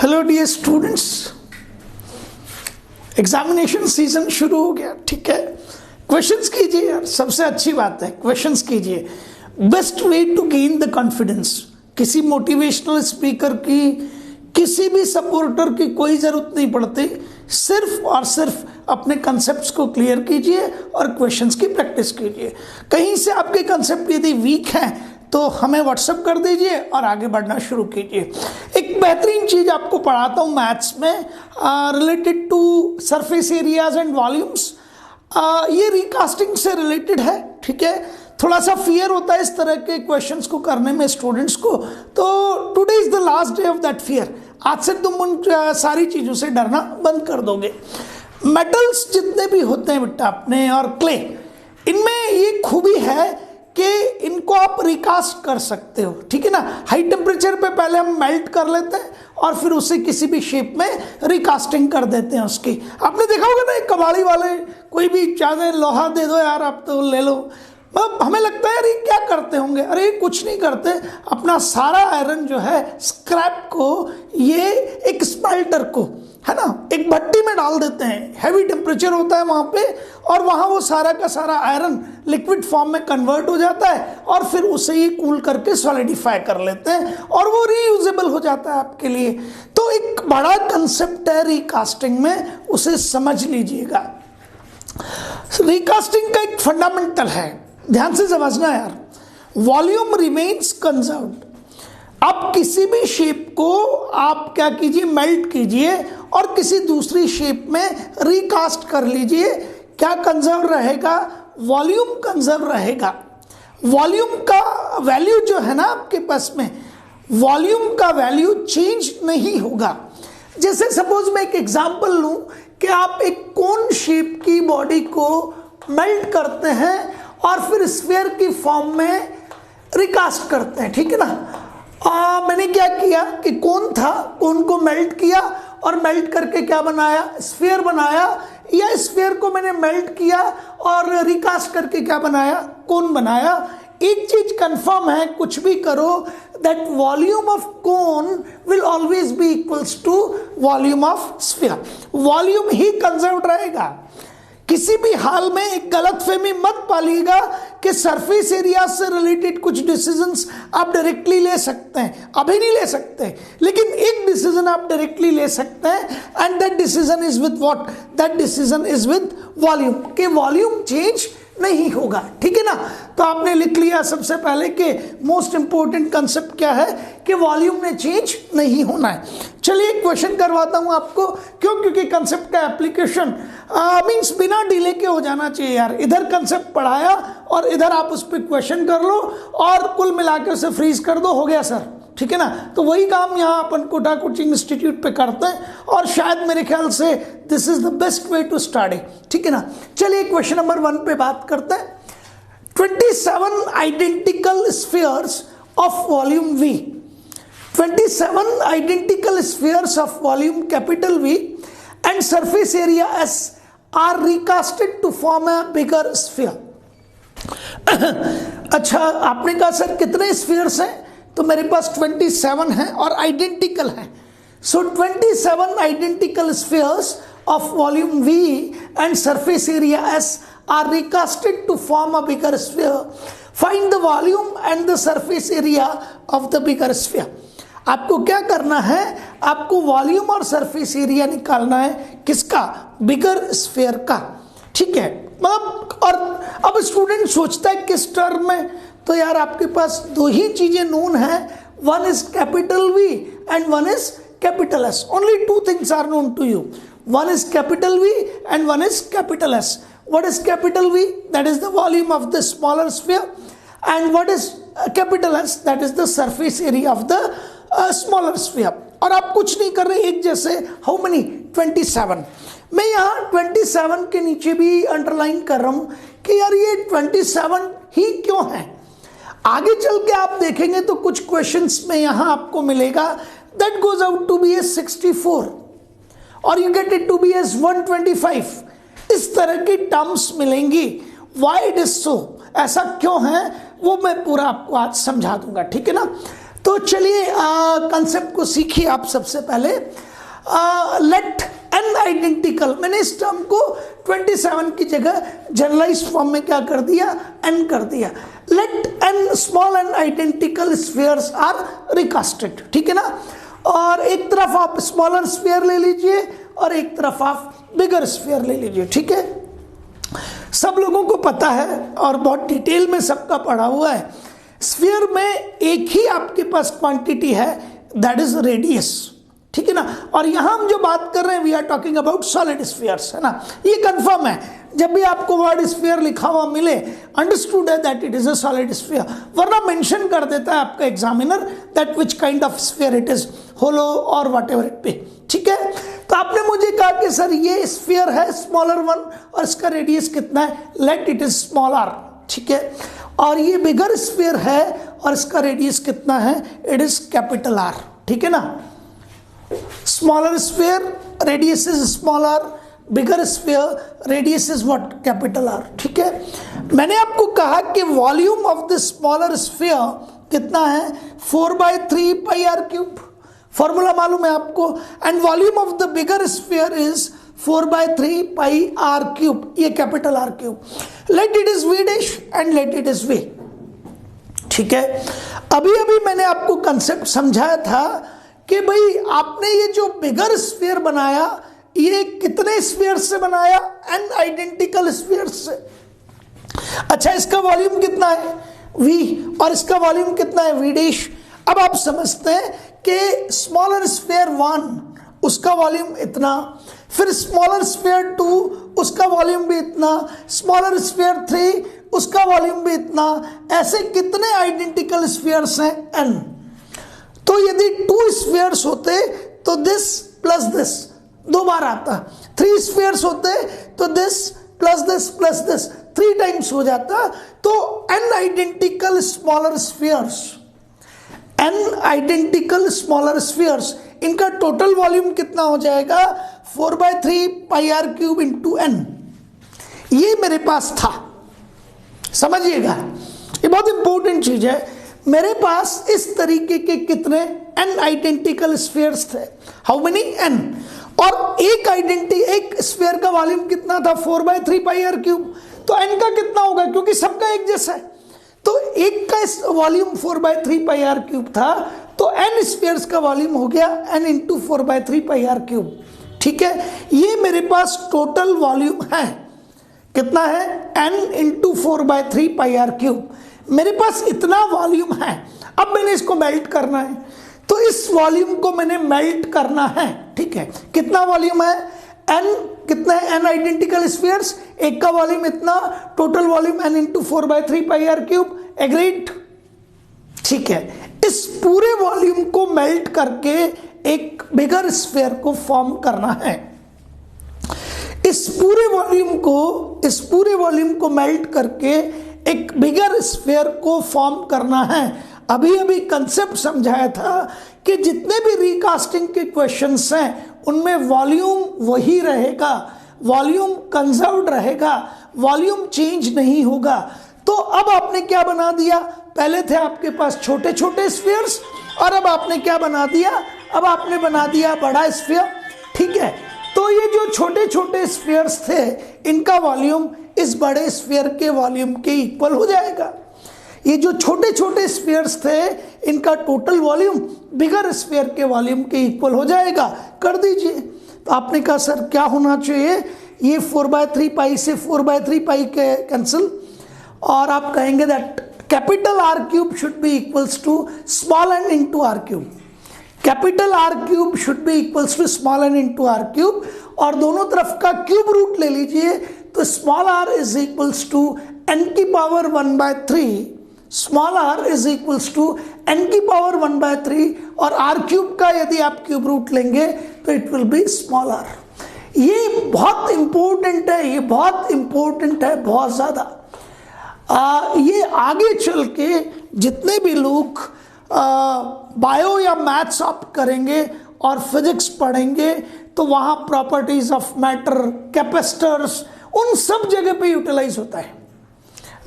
Hello dear students, examination season शुरू हो गया। ठीक है, क्वेश्चंस कीजिए यार, सबसे अच्छी बात है क्वेश्चंस कीजिए। Best way to gain the confidence. किसी मोटिवेशनल स्पीकर की, किसी भी सपोर्टर की कोई ज़रूरत नहीं पड़ती। सिर्फ और सिर्फ अपने कंसेप्ट्स को क्लियर कीजिए और क्वेश्चंस की प्रैक्टिस कीजिए। कहीं से आपके कंसेप्ट यदि वीक हैं तो हमें व्हाट्सएप कर दीजिए और आगे बढ़ना शुरू कीजिए। एक बेहतरीन चीज़ आपको पढ़ाता हूँ मैथ्स में related to surface areas and volumes. ये रिकास्टिंग से रिलेटेड है। ठीक है, थोड़ा सा फियर होता है इस तरह के क्वेश्चंस को करने में स्टूडेंट्स को, तो today is the last day of that fear. आज से तुम उन सारी चीज़ों से डरना बंद कर दोगे। मेटल्स जितने भी होते हैं बेटा अपने और क्ले, इनमें ये खूबी है कि इनको आप रिकास्ट कर सकते हो। ठीक है ना, हाई टेम्परेचर पे पहले हम मेल्ट कर लेते हैं और फिर उसे किसी भी शेप में रिकास्टिंग कर देते हैं उसकी। आपने देखा होगा ना, एक कबाड़ी वाले कोई भी चाहे लोहा दे दो यार आप तो ले लो, हमें लगता है अरे क्या करते होंगे। अरे कुछ नहीं करते, अपना सारा आयरन जो है स्क्रैप को ये एक स्मेल्टर को है ना एक भट्टी में डाल देते हैं। हैवी टेम्परेचर होता है वहाँ पे और वहाँ वो सारा का सारा आयरन लिक्विड फॉर्म में कन्वर्ट हो जाता है और फिर उसे ये कूल करके सॉलिडिफाई कर लेते हैं और वो रीयूजेबल हो जाता है आपके लिए। तो एक बड़ा कंसेप्ट है रिकास्टिंग में, उसे समझ लीजिएगा। रिकास्टिंग का एक फंडामेंटल है, ध्यान से समझना यार। Volume remains conserved. आप किसी भी शेप को आप क्या कीजिए, मेल्ट कीजिए और किसी दूसरी शेप में रिकास्ट कर लीजिए। क्या कंजर्व रहेगा? वॉल्यूम कंजर्व रहेगा। वॉल्यूम का वैल्यू जो है ना आपके पास में, वॉल्यूम का वैल्यू चेंज नहीं होगा। जैसे सपोज मैं एक एग्जांपल लूं कि आप एक कोन शेप की बॉडी को मेल्ट करते हैं और फिर स्फीयर की फॉर्म में रिकास्ट करते हैं। ठीक है ना, मैंने क्या किया कि कोन था, कोन को मेल्ट किया और मेल्ट करके क्या बनाया, स्फीयर बनाया, या स्फीयर को मैंने मेल्ट किया और रिकास्ट करके क्या बनाया, कोन बनाया। एक चीज कंफर्म है, कुछ भी करो, that volume of cone will always be equals to volume of sphere. Volume ही कंजर्व्ड रहेगा। किसी भी हाल में एक गलतफहमी मत पालिएगा कि सरफेस एरिया से रिलेटेड कुछ डिसीजंस आप डायरेक्टली ले सकते हैं। अभी नहीं ले सकते, लेकिन एक डिसीजन आप डायरेक्टली ले सकते हैं and that decision is with what, that decision is with volume. के वॉल्यूम चेंज नहीं होगा। ठीक है ना, तो आपने लिख लिया सबसे पहले कि मोस्ट इंपॉर्टेंट कंसेप्ट क्या है कि वॉल्यूम में चेंज नहीं होना है। चलिए एक क्वेश्चन करवाता हूं आपको। क्यों? क्योंकि कंसेप्ट का एप्लीकेशन मींस बिना डिले के हो जाना चाहिए यार। इधर कंसेप्ट पढ़ाया और इधर आप उस पर क्वेश्चन कर लो और कुल मिलाकर उसे फ्रीज कर दो, हो गया सर। ठीक है ना, तो वही काम यहाँ अपन कोटा कोचिंग इंस्टीट्यूट पे करते हैं और शायद मेरे ख्याल से this is the best way to study. ठीक है ना, चलिए क्वेश्चन नंबर 1 पे बात करते हैं। 27 identical spheres of volume V, 27 identical spheres of volume capital V and surface area S are recasted to form a bigger sphere. अच्छा, आपने कहा सर कितने स्फीयर्स हैं? तो मेरे पास 27 हैं और आइडेंटिकल हैं। सो 27 identical spheres of volume V and surface area S are recasted to form a bigger sphere. Find the volume and the surface area of the bigger sphere. आपको क्या करना है? आपको वॉल्यूम और सरफेस एरिया निकालना है। किसका? बिगर स्फीयर का। ठीक है, मतलब और अब स्टूडेंट सोचता है किस टर्म में, तो यार आपके पास दो ही चीजें नोन है, one is capital V and one is capital S. Only two things are known to you. One is capital V and one is capital S. What is capital V? That is the volume of the smaller sphere. And what is capital S? That is the surface area of the smaller sphere. और आप कुछ नहीं कर रहे, एक जैसे how many? 27. मैं यहाँ 27 के नीचे भी अंडरलाइन कर रहा हूँ कि यार ये 27 ही क्यों है। आगे चल के आप देखेंगे तो कुछ क्वेश्चंस में यहाँ आपको मिलेगा that goes out to be as 64 और you get it to be as 125. इस तरह की टर्म्स मिलेंगी। Why it is so? ऐसा क्यों है वो मैं पूरा आपको आज समझा दूंगा। ठीक है ना, तो चलिए कंसेप्ट को सीखिए आप सबसे पहले। लेट एन आइडेंटिकल, मैंने इस टर्म को 27 की जगह जनरलाइज फॉर्म में क्या कर दिया, एन कर दिया। Let N small and identical spheres are recasted, ठीक है ना। और एक तरफ आप स्मॉलर स्फीयर ले लीजिए और एक तरफ आप बिगर स्फीयर ले लीजिए, ठीक है। सब लोगों को पता है और बहुत डिटेल में सबका पढ़ा हुआ है, स्फीयर में एक ही आपके पास क्वांटिटी है, दैट इज रेडियस, ठीक है ना। और यहां हम जो बात कर रहे हैं we are talking about solid spheres, है ना। ये कंफर्म है, जब भी आपको वर्ड स्फीयर लिखा हुआ मिले अंडरस्टूड है that it is a solid sphere, वरना मेंशन कर देता है आपका examiner that which kind of sphere it is, hollow और व्हाटएवर इट बी, ठीक है। तो आपने मुझे कहा कि सर ये स्फीयर है स्मॉलर वन और इसका रेडियस कितना है, let it is small r, ठीक है। और ये बिगर स्फीयर है और इसका रेडियस कितना है, इट इज कैपिटल आर, ठीक है ना। Smaller sphere radius is small r, bigger sphere radius is what, capital r, ठीक है। मैंने आपको कहा कि volume of the smaller sphere कितना है, 4/3 पाई आर क्यूब, फॉर्मूला मालूम है आपको। And volume of the bigger sphere is 4/3 pi are cube, ये capital are cube. Let it is V dash and let it is V, ठीक है। अभी अभी मैंने आपको कंसेप्ट समझाया था कि भाई आपने ये जो बिगर स्फीयर बनाया ये कितने स्फीयर से बनाया, एन आइडेंटिकल स्फीयर से। अच्छा, इसका वॉल्यूम कितना है, v, और इसका वॉल्यूम कितना है, v डैश। अब आप समझते हैं कि स्मॉलर स्फीयर 1 उसका वॉल्यूम इतना, फिर स्मॉलर स्फीयर 2 उसका वॉल्यूम भी इतना, स्मॉलर स्फीयर 3 उसका वॉल्यूम भी इतना, ऐसे कितने आइडेंटिकल स्फीयर्स हैं, n। तो यदि 2 स्फीयर्स होते तो दिस प्लस दिस 2 बार आता, 3 स्फीयर्स होते तो दिस प्लस दिस 3 टाइम्स हो जाता। तो n identical smaller spheres, n identical smaller spheres, इनका टोटल वॉल्यूम कितना हो जाएगा, 4/3 pi are cube into n। ये मेरे पास था, समझिएगा ये बहुत इंपॉर्टेंट चीज है। मेरे पास इस तरीके के कितने n आइडेंटिकल स्फीयर्स थे, हाउ मेनी n, और एक स्फीयर का वॉल्यूम कितना था, 4/3 पाई आर क्यूब। तो n का कितना होगा, क्योंकि सबका एक जैसा है, तो एक का वॉल्यूम 4/3 पाई आर क्यूब था, तो n स्फीयर्स का वॉल्यूम हो गया n into 4/3 pi are cube, ठीक है। ये मेरे पास टोटल वॉल्यूम है, कितना है, n into 4/3 pi are cube. मेरे पास इतना वॉल्यूम है। अब मैंने इसको मेल्ट करना है, तो इस वॉल्यूम को मैंने मेल्ट करना है, ठीक है। कितना वॉल्यूम है, n कितना है, n आइडेंटिकल स्फीयर्स, एक का वॉल्यूम इतना, total volume n into 4/3 pi are cube, agreed, ठीक है। इस पूरे वॉल्यूम को मेल्ट करके एक बिगर स्फीयर को फॉर्म करना है। इस पूरे वॉल्यूम को मेल्ट करके एक बिगर स्फीयर को फॉर्म करना है। अभी अभी कंसेप्ट समझाया था कि जितने भी रिकास्टिंग के क्वेश्चंस हैं उनमें वॉल्यूम वही रहेगा, वॉल्यूम कंजर्व्ड रहेगा, वॉल्यूम चेंज नहीं होगा। तो अब आपने क्या बना दिया, पहले थे आपके पास छोटे छोटे स्फीयर्स और अब आपने क्या बना दिया, अब आपने बना दिया बड़ा स्फीयर, ठीक है। तो ये जो छोटे छोटे स्फीयर्स थे इनका वॉल्यूम इस बड़े स्फीयर के वॉल्यूम के इक्वल हो जाएगा। ये जो छोटे छोटे स्फीयर्स थे इनका टोटल वॉल्यूम बिगर स्फीयर के वॉल्यूम के इक्वल हो जाएगा, कर दीजिए। तो आपने कहा सर क्या होना चाहिए, ये 4/3 पाई से 4/3 पाई के कैंसिल, और आप कहेंगे that capital are cube should be equals to small n into r cube, capital are cube should be equals to small n into r cube, और दोनों तरफ का क्यूब रूट ले लीजिए। तो small r is equals to n की power 1/3, small r is equals to n की power 1/3, और आर क्यूब का यदि आप क्यूब रूट लेंगे तो it will be small r. ये बहुत इंपॉर्टेंट है, ये बहुत इंपॉर्टेंट है, बहुत ज़्यादा। ये आगे चल के जितने भी लोग बायो या मैथ्स आप करेंगे और फिजिक्स पढ़ेंगे तो वहाँ प्रॉपर्टीज ऑफ मैटर, कैपेसिटर्स, उन सब जगह पे यूटिलाइज होता है।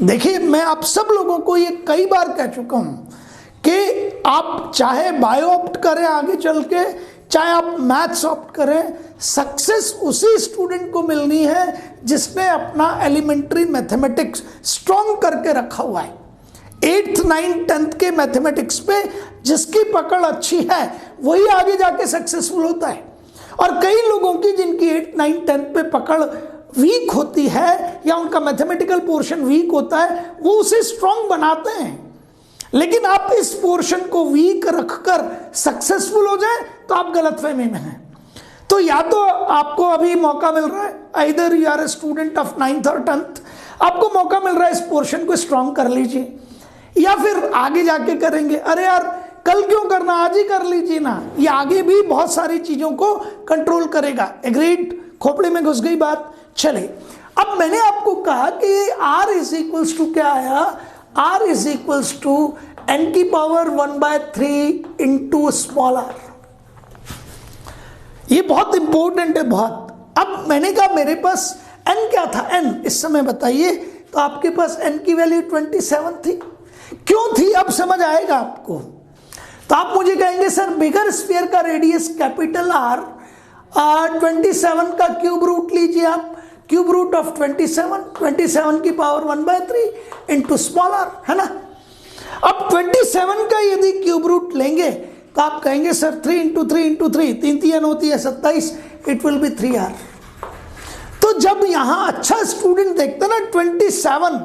देखिए मैं आप सब लोगों को ये कई बार कह चुका हूँ कि आप चाहे बायो ऑप्ट करें आगे चल के, चाहे आप मैथ्स ऑप्ट करें, सक्सेस उसी स्टूडेंट को मिलनी है जिसने अपना एलिमेंट्री मैथमेटिक्स स्ट्रॉन्ग करके रखा हुआ है। 8th 9th 10th के मैथमेटिक्स पे जिसकी पकड़ अच्छी है वही आगे जाके सक्सेसफुल होता है। और कई लोगों की जिनकी 8th 9th 10th पे पकड़ वीक होती है या उनका मैथमेटिकल पोर्शन वीक होता है, वो उसे स्ट्रॉन्ग बनाते हैं। लेकिन आप इस पोर्शन को वीक रखकर सक्सेसफुल हो जाए तो आप गलतफहमी में हैं। तो या तो आपको अभी मौका मिल रहा है, either you are a student of 9th और 10th, आपको मौका मिल रहा है इस पोर्शन को स्ट्रॉन्ग कर लीजिए, या फिर आगे जाके करेंगे, अरे यार कल क्यों करना, आज ही कर लीजिए ना, ये आगे भी बहुत सारी चीजों को कंट्रोल करेगा। एग्रीड? खोपड़े में घुस गई बात। चले, अब मैंने आपको कहा कि R इज इक्वल्स टू क्या आया, R is equals to n की पावर 1/3 इंटू स्मॉल r। ये बहुत इंपॉर्टेंट है, बहुत। अब मैंने कहा मेरे पास n क्या था, n इस समय बताइए, तो आपके पास n की वैल्यू 27 थी। क्यों थी अब समझ आएगा आपको। तो आप मुझे कहेंगे सर बिगर स्फीयर का रेडियस कैपिटल R, 27 का क्यूब रूट लीजिए आप, क्यूब रूट ऑफ 27 की पावर 1/3 इंटू स्मॉल r, है ना। अब 27 का यदि क्यूब रूट लेंगे तो आप कहेंगे सर 3 इंटू 3 इंटू 3, 3 3 होती है 27, इट विल बी 3r। तो जब यहां अच्छा स्टूडेंट देखता ना 27,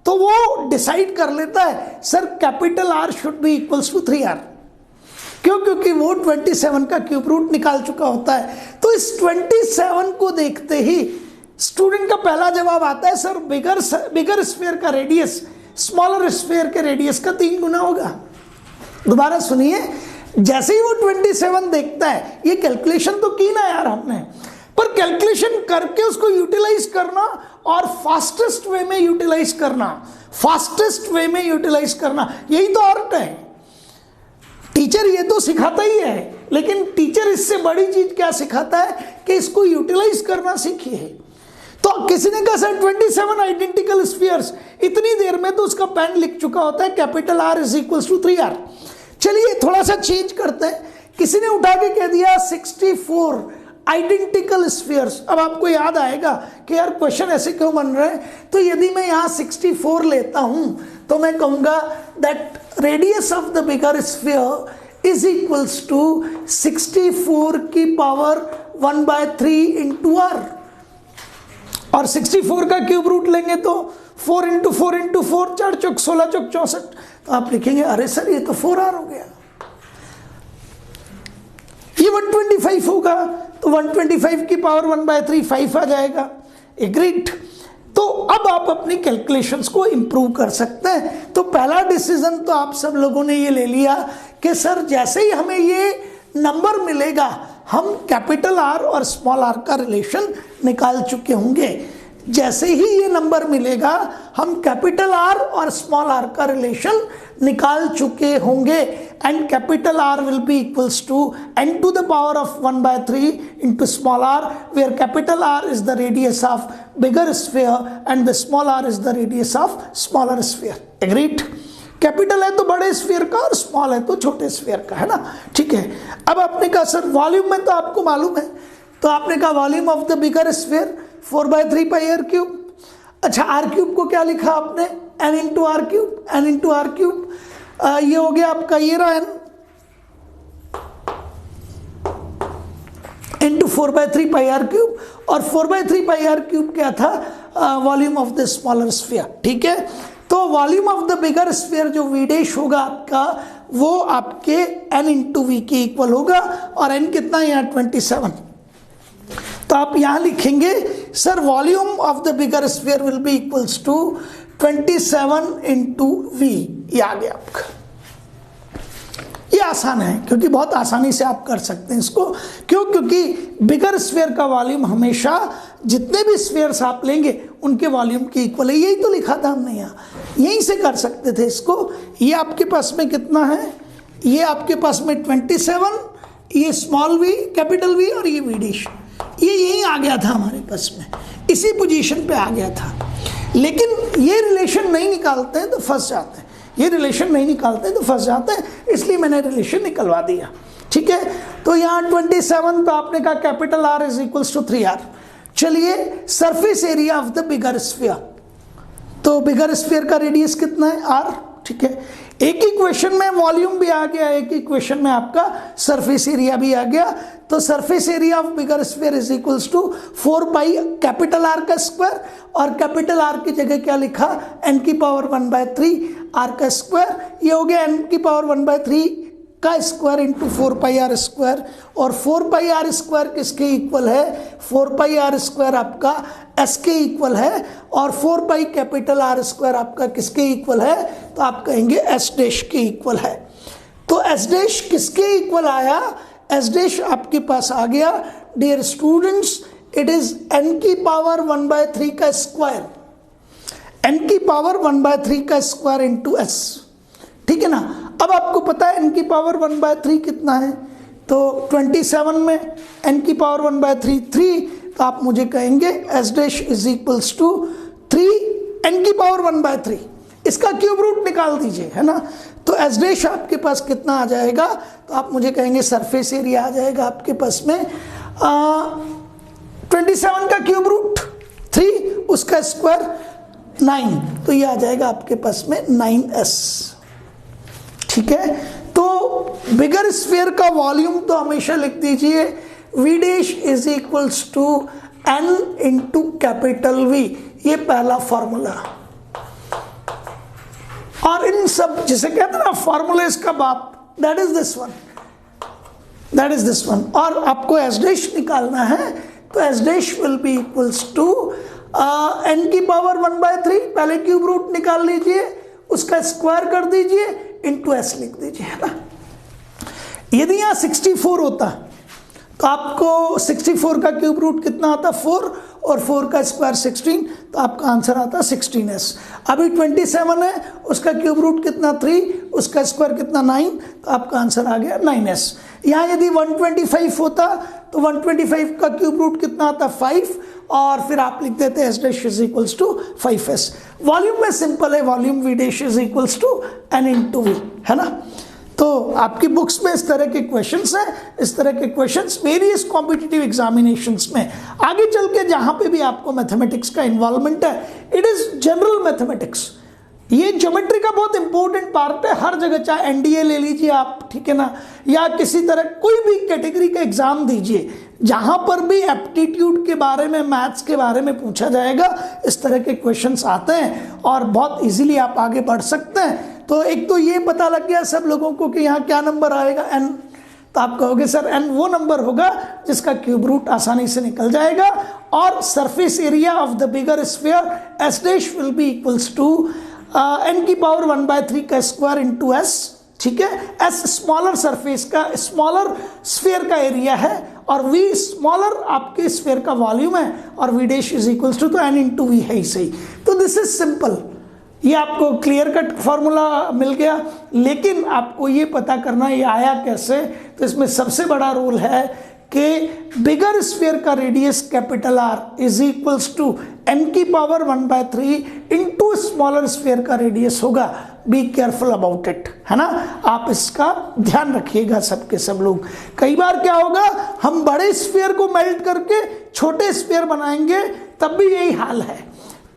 तो वो डिसाइड कर लेता है sir capital R should be equals to 3r। क्यों? क्योंकि वो 27 का क्यूब रूट निकाल चुका होता है। तो इस 27 को देखते ही स्टूडेंट का पहला जवाब आता है सर बिगर स्फीयर का रेडियस स्मॉलर स्फीयर के रेडियस का 3 गुना होगा। दोबारा सुनिए, जैसे ही वो 27 देखता है, ये कैलकुलेशन तो की ना यार हमने, पर कैलकुलेशन करके उसको यूटिलाइज करना और फास्टेस्ट वे में यूटिलाइज करना, फास्टेस्ट वे में यूटिलाइज करना, यही तो आर्ट है। टीचर ये तो सिखाता ही है, लेकिन टीचर इससे बड़ी चीज क्या सिखाता है कि इसको यूटिलाइज करना सीखिए। तो किसी ने कहा सर 27 आइडेंटिकल स्फीयर्स, इतनी देर में तो उसका पेन लिख चुका होता है capital R is equals to 3r। चलिए थोड़ा सा चेंज करते हैं। किसी ने उठा के कह दिया 64 आइडेंटिकल स्फीयर्स। अब आपको याद आएगा कि यार क्वेश्चन ऐसे क्यों बन रहे हैं। तो यदि मैं यहाँ 64 लेता हूं तो मैं कहूंगा that radius of the bigger sphere is equals to 64 की पावर 1/3 इंटू r, और 64 का क्यूब रूट लेंगे तो 4 इंटू 4 इंटू 4, 4 चौक 16 चौक 64। तो आप लिखेंगे अरे सर ये तो 4r हो गया, ये 125 होगा, तो 125 की पावर 1/3 5 आ जाएगा। एग्रीड? तो अब आप अपनी कैलकुलेशंस को इंप्रूव कर सकते हैं। तो पहला डिसीजन तो आप सब लोगों ने ये ले लिया कि सर जैसे ही हमें ये नंबर मिलेगा हम कैपिटल R और स्मॉल r का रिलेशन निकाल चुके होंगे। जैसे ही ये नंबर मिलेगा हम कैपिटल R और स्मॉल r का रिलेशन निकाल चुके होंगे, and capital R will be equals to n to the power of 1/3 into small r, where capital R is the radius of bigger sphere and the small r is the radius of smaller sphere. Agreed? Capital है तो बड़े sphere का और small है तो छोटे sphere का, है ना। ठीक है। अब आपने कहा सर वॉल्यूम में तो आपको मालूम है, तो आपने कहा volume of the bigger sphere 4/3 pi r cube. अच्छा r क्यूब को क्या लिखा आपने, n into r cube, n into r cube. ये हो गया आपका, ये रहा n इंटू 4/3 पाई r क्यूब, और 4/3 पाई r क्यूब क्या था, volume of the smaller sphere. ठीक है। तो volume of the bigger sphere जो v डैश होगा आपका, वो आपके n इंटू वी के इक्वल होगा, और n कितना है यहाँ 27। तो आप यहां लिखेंगे sir volume of the bigger sphere will be equals to 27 into v. ये आ गया आपका। ये आसान है क्योंकि बहुत आसानी से आप कर सकते हैं इसको। क्यों? क्योंकि बिगर स्फीयर का वॉल्यूम हमेशा जितने भी स्फीयर्स आप लेंगे उनके वॉल्यूम के इक्वल है। यही तो लिखा था हमने यहाँ, यहीं से कर सकते थे इसको। ये आपके पास में कितना है, ये आपके पास में 27, ये स्मॉल वी कैपिटल वी और ये वी डैश, ये यहीं आ गया था हमारे पास में, इसी पोजीशन पे आ गया था। लेकिन ये रिलेशन नहीं निकालते हैं तो फंस जाते हैं। ये रिलेशन नहीं निकालते तो फंस जाते हैं, इसलिए मैंने रिलेशन निकलवा दिया। ठीक है, तो यहाँ 27 तो आपने कहा capital R is equals to 3R। चलिए surface area of the bigger sphere, तो बिगर स्फीयर का रेडियस कितना है R। ठीक है, एक ही क्वेश्चन में वॉल्यूम भी आ गया, एक ही क्वेश्चन में आपका सरफेस एरिया भी आ गया। तो surface area of bigger sphere is equals to 4 pi capital R का स्क्वायर, और कैपिटल R की जगह क्या लिखा, n की पावर 1/3 R का स्क्वायर। ये हो गया n की पावर 1/3 का स्क्वायर इंटू 4 पाई R स्क्वायर, और 4 पाई R स्क्वायर किसके इक्वल है, 4 पाई R स्क्वायर आपका S के इक्वल है, और 4 पाई कैपिटल R स्क्वायर आपका किसके इक्वल है, तो आप कहेंगे S डैश के इक्वल है। तो S डैश किसके इक्वल आया, S डैश आपके पास आ गया dear students, it is n की पावर 1/3 का स्क्वायर, n की पावर 1/3 का स्क्वायर इंटू S। ठीक है ना, अब आपको पता है n की पावर 1/3 कितना है, तो 27 में n की पावर 1/3 3, तो आप मुझे कहेंगे S dash is equals to 3 n की पावर 1/3, इसका क्यूब रूट निकाल दीजिए, है ना। तो S डैश आपके पास कितना आ जाएगा, तो आप मुझे कहेंगे सरफेस एरिया आ जाएगा आपके पास में 27 का क्यूब रूट 3, उसका स्क्वायर 9, तो ये आ जाएगा आपके पास में 9S। ठीक है, तो बिगर स्फीयर का वॉल्यूम तो हमेशा लिख दीजिए V dash is equals to n into capital V, ये पहला फॉर्मूला। और इन सब जिसे कहते हैं ना फॉर्मूलेस का बाप, that is this one, that is this one. और आपको S डैश निकालना है, तो S dash will be equals to n की पावर 1/3, पहले क्यूब रूट निकाल लीजिए, उसका स्क्वायर कर दीजिए, इंटू S लिख दीजिए, है ना। यदि यहाँ 64 होता तो आपको 64 का क्यूब रूट कितना आता, 4, और 4 का स्क्वायर 16, तो आपका आंसर आता 16S। अभी 27 है, उसका क्यूब रूट कितना 3, उसका स्क्वायर कितना 9, तो आपका आंसर आ गया 9S। यहाँ यदि 125 होता तो 125 का क्यूब रूट कितना आता 5, और फिर आप लिख देते S dash is equals to 5S। Volume में सिंपल है, volume V dash is equals to n into V, है ना। तो आपकी बुक्स में इस तरह के क्वेश्चंस हैं, इस तरह के क्वेश्चंस वेरियस कॉम्पिटिटिव एग्जामिनेशंस में। आगे चल के जहाँ पे भी आपको मैथमेटिक्स का इन्वॉल्वमेंट है, इट इज़ जनरल मैथमेटिक्स, ये ज्योमेट्री का बहुत इंपॉर्टेंट पार्ट है हर जगह, चाहे एनडीए ले लीजिए आप, ठीक है ना, या किसी तरह कोई भी कैटेगरी का एग्जाम दीजिए, जहाँ पर भी एप्टीट्यूड के बारे में, मैथ्स के बारे में पूछा जाएगा, इस तरह के क्वेश्चंस आते हैं और बहुत इजीली आप आगे बढ़ सकते हैं। तो एक तो ये पता लग गया सब लोगों को कि यहाँ क्या नंबर आएगा, n, तो आप कहोगे सर n वो नंबर होगा जिसका क्यूब रूट आसानी से निकल जाएगा, और surface area of the bigger sphere S dash will be equals to n की पावर 1/3 का स्क्वायर इंटू S। ठीक है, S स्मॉलर सरफेस का, स्मॉलर स्फीयर का एरिया है, और V स्मॉलर आपके स्फीयर का वॉल्यूम है, और V dash is equals to, तो n इंटू V है ही सही। तो दिस इज सिंपल, ये आपको क्लियर कट फॉर्मूला मिल गया। लेकिन आपको ये पता करना ये आया कैसे, तो इसमें सबसे बड़ा रूल है कि बिगर स्फीयर का radius capital R is equals to n की पावर 1/3 इंटू स्मॉलर स्फीयर का रेडियस होगा। बी केयरफुल अबाउट इट, है ना, आप इसका ध्यान रखिएगा सबके सब लोग। कई बार क्या होगा, हम बड़े स्फीयर को मेल्ट करके छोटे स्फीयर बनाएंगे, तब भी यही हाल है,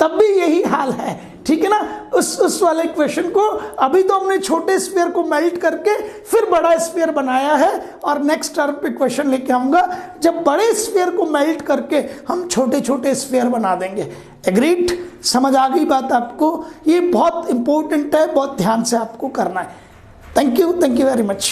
तब भी यही हाल है, ठीक है ना। उस वाले क्वेश्चन को अभी तो हमने छोटे स्फीयर को मेल्ट करके फिर बड़ा स्फीयर बनाया है, और नेक्स्ट टर्म पे क्वेश्चन लेके आऊंगा जब बड़े स्फीयर को मेल्ट करके हम छोटे छोटे स्फीयर बना देंगे। एग्रीड, समझ आ गई बात आपको, ये बहुत इंपॉर्टेंट है, बहुत ध्यान से आपको करना है। Thank you very much.